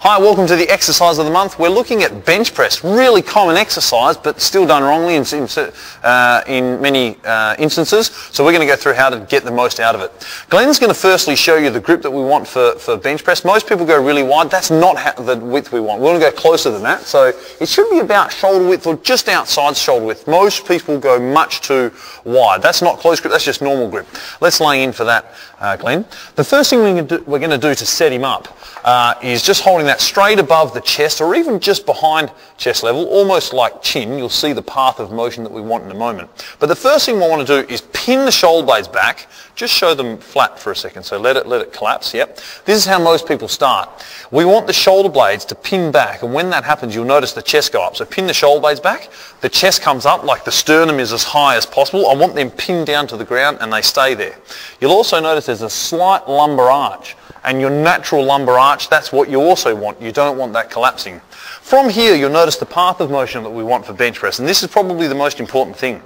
Hi, welcome to the exercise of the month. We're looking at bench press, really common exercise but still done wrongly in many instances. So we're going to go through how to get the most out of it. Glenn's going to firstly show you the grip that we want for bench press. Most people go really wide. That's not the width we want. We want to go closer than that. So it should be about shoulder width or just outside shoulder width. Most people go much too wide. That's not close grip, that's just normal grip. Let's lay in for that, Glenn. The first thing we're going to do to set him up is just holding that straight above the chest or even just behind chest level, almost like chin. You'll see the path of motion that we want in a moment. But the first thing we want to do is pin the shoulder blades back. Just show them flat for a second, so let it collapse. Yep. This is how most people start. We want the shoulder blades to pin back, and when that happens you'll notice the chest go up. So pin the shoulder blades back, the chest comes up like the sternum is as high as possible. I want them pinned down to the ground and they stay there. You'll also notice there's a slight lumbar arch. And your natural lumbar arch, that's what you also want. You don't want that collapsing. From here, you'll notice the path of motion that we want for bench press, and this is probably the most important thing.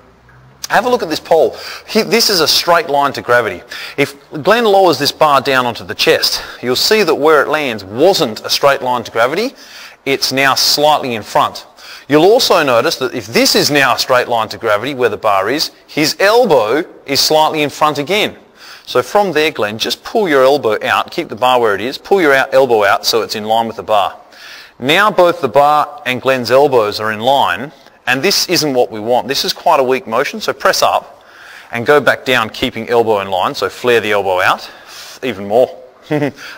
Have a look at this pole. This is a straight line to gravity. If Glenn lowers this bar down onto the chest, you'll see that where it lands wasn't a straight line to gravity. It's now slightly in front. You'll also notice that if this is now a straight line to gravity, where the bar is, his elbow is slightly in front again. So from there, Glenn, just pull your elbow out, keep the bar where it is, pull your elbow out so it's in line with the bar. Now both the bar and Glenn's elbows are in line, and this isn't what we want. This is quite a weak motion, so press up and go back down, keeping elbow in line, so flare the elbow out, even more.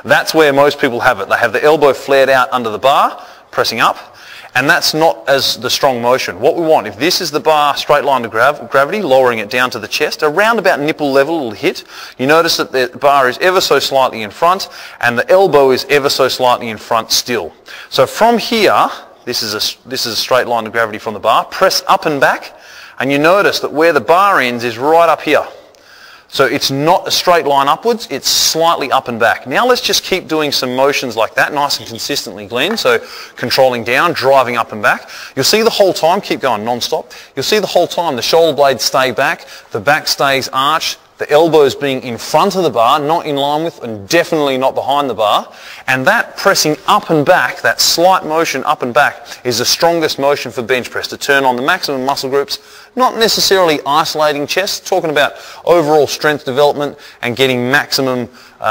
That's where most people have it. They have the elbow flared out under the bar, pressing up, and that's not as the strong motion. What we want, if this is the bar straight line to gravity, lowering it down to the chest, around about nipple level it'll hit. You notice that the bar is ever so slightly in front and the elbow is ever so slightly in front still. So from here, this is a straight line to gravity from the bar, press up and back, and you notice that where the bar ends is right up here. So it's not a straight line upwards, it's slightly up and back. Now let's just keep doing some motions like that, nice and consistently, Glenn. So controlling down, driving up and back. You'll see the whole time, keep going non-stop, you'll see the whole time the shoulder blades stay back, the back stays arched, the elbows being in front of the bar, not in line with and definitely not behind the bar. And that pressing up and back, that slight motion up and back, is the strongest motion for bench press to turn on the maximum muscle groups, not necessarily isolating chest, talking about overall strength development and getting maximum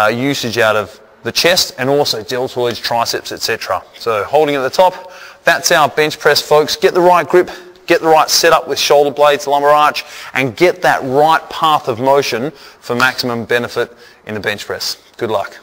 usage out of the chest and also deltoids, triceps, etc. So holding at the top, that's our bench press, folks. Get the right grip, get the right setup with shoulder blades, lumbar arch, and get that right path of motion for maximum benefit in the bench press. Good luck.